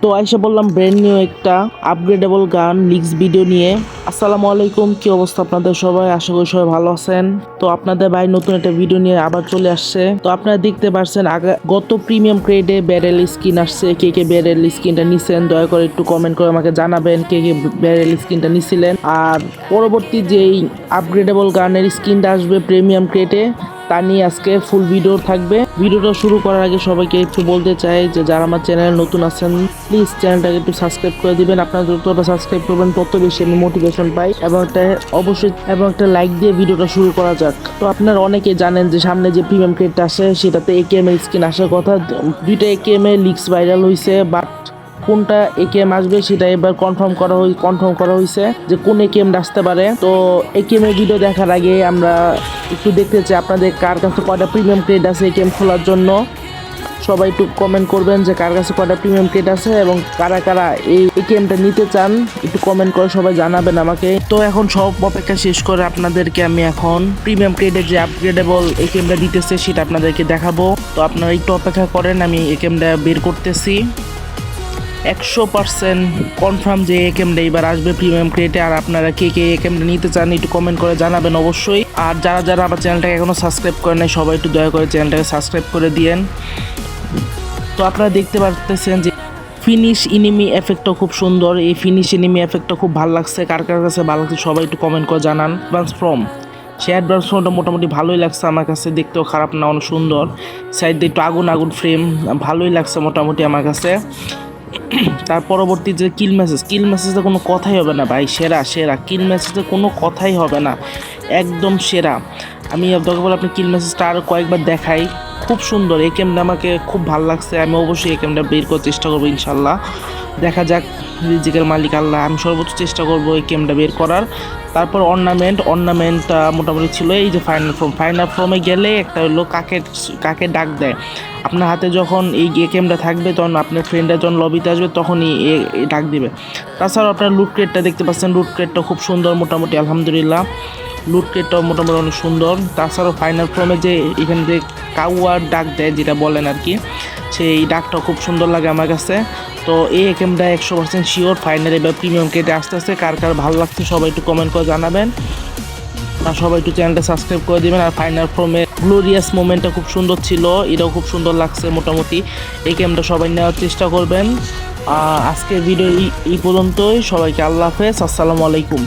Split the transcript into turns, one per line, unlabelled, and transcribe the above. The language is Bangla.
তো আইসা বললাম ব্র্যান্ড নিউ একটা আপগ্রেডেবল গান লিক্স ভিডিও নিয়ে। আসসালামু আলাইকুম, কি অবস্থা আপনাদের সবাই? আশা করি সবাই ভালো আছেন। তো আপনাদের ভাই নতুন একটা ভিডিও নিয়ে আবার চলে আসছে। তো আপনারা দেখতে পাচ্ছেন গত প্রিমিয়াম গ্রেডে ব্যারেল স্কিন আসছে। কে কে ব্যারেল স্কিনটা নিছেন দয়া করে একটু কমেন্ট করে আমাকে জানাবেন কে কে ব্যারেল স্কিনটা নিছিলেন। আর পরবর্তী যেই আপগ্রেডেবল গানের স্কিনটা আসবে প্রিমিয়াম গ্রেডে, তা নিয়ে আজকে ফুল ভিডিও থাকবে। ভিডিওটা শুরু করার আগে সবাইকে একটু বলতে চাই যে যারা আমার চ্যানেলে নতুন আছেন প্লিজ চ্যানেলটাকে একটু সাবস্ক্রাইব করে দিবেন। আপনারা যতটা সাবস্ক্রাইব করবেন তত বেশি আমি মোটিভেশন পাই এবং একটা লাইক দিয়ে ভিডিওটা শুরু করা যাক। তো আপনারা অনেকে জানেন যে সামনে যে প্রিমিয়াম ক্রেডটা আসে সেটাতে একেএম এর স্কিন আসার কথা। দুইটা একেএম এর লিক্স ভাইরাল হয়েছে, বাট কোনটা একেএম আসবে সেটা এবার কনফার্ম করা হয়েছে যে কোন একেএম আসতে পারে। তো একেএম এর ভিডিও দেখার আগে আমরা একটু দেখতে চাই আপনাদের কার কাছে কয়টা প্রিমিয়াম ক্রেড আছে একেএম খোলার জন্য। সবাই একটু কমেন্ট করবেন যে কার কাছে কয়টা প্রিমিয়াম ক্রেড আছে এবং কারা কারা এই একেএমটা নিতে চান, একটু কমেন্ট করে সবাই জানাবেন আমাকে। তো এখন সব অপেক্ষা শেষ করে আপনাদেরকে আমি এখন প্রিমিয়াম ক্রেডের যে আপগ্রেডেবল একেএমটা দিতেছে সেটা আপনাদেরকে দেখাবো। তো আপনারা একটু অপেক্ষা করেন, আমি একেএমটা বের করতেছি। 100% কনফার্ম যে একেএমটা এবার আসবে প্রিমিয়াম ক্রেটে। আর আপনারা কে কে একেএমটা নিতে চান একটু কমেন্ট করে জানাবেন অবশ্যই। আর যারা যারা আমার চ্যানেলটাকে এখনও সাবস্ক্রাইব করে নাই সবাই একটু দয়া করে চ্যানেলটাকে সাবস্ক্রাইব করে দিয়েন। তো আপনারা দেখতে পাচ্ছেন যে ফিনিশ এনিমি এফেক্টটা খুব সুন্দর। এই ফিনিশ এনিমি এফেক্টটা খুব ভালো লাগছে। কার কার কাছে ভালো লাগছে সবাই একটু কমেন্ট করে জানান। অ্যাডভান্স ফ্রম সে অ্যাডভান্স ফ্রমটা মোটামুটি ভালোই লাগছে আমার কাছে, দেখতেও খারাপ না, অনেক সুন্দর। সাইড দিয়ে একটু আগুন আগুন ফ্রেম, ভালোই লাগছে মোটামুটি আমার কাছে। তার পরবর্তী যে কিল মেসেজে কোনো কথাই হবে না ভাই, সেরা সেরা কিল মেসেজে কোনো কথাই হবে না, একদম সেরা। আমি দরকার বলে আপনি কিল মেসেজটা আরও কয়েকবার দেখাই, খুব সুন্দর। এই গেমটা আমাকে খুব ভালো লাগছে। আমি অবশ্যই এই গেমটা বের করার চেষ্টা করবো ইনশাল্লাহ। দেখা যাক, রিজিকের মালিক আল্লাহ। আমি সর্বোচ্চ চেষ্টা করবো এই গেমটা বের করার। তারপর অর্নামেন্টটা মোটামুটি ছিল। এই যে ফাইনাল ফর্মে গেলে একটা হলো কাকে ডাক দেয়। আপনার হাতে যখন এই গেমটা থাকবে তখন আপনার ফ্রেন্ডরা যখন লবিতে আসবে তখনই ডাক দিবে। তাছাড়াও আপনার লুট ক্রেটটা দেখতে পাচ্ছেন, লুট ক্রেটটা খুব সুন্দর মোটামুটি, আলহামদুলিল্লাহ। লুট ক্রেটটাও মোটামুটি অনেক সুন্দর। তাছাড়াও ফাইনাল ফর্মে যে এখানে যে কাউয়ার ডাক দেয় যেটা বলেন আর কি, সেই ডাকটা খুব সুন্দর লাগে আমার কাছে। তো এই গেমটা 100% শিওর ফাইনাল এবার প্রিমিয়াম ক্রেটে আসতেছে। কার কার ভালো লাগছে সবাই একটু কমেন্ট করে জানাবেন। আর সবাই একটু চ্যানেলটা সাবস্ক্রাইব করে দিবেন। আর ফাইনাল ফর্মে গ্লোরিয়াস মোমেন্টটা খুব সুন্দর ছিল, এটাও খুব সুন্দর লাগছে মোটামুটি। এই গেমটা সবাই নেওয়ার চেষ্টা করবেন। আজকের ভিডিও এই পর্যন্তই। সবাইকে আল্লাহ হাফেজ, আসসালামু আলাইকুম।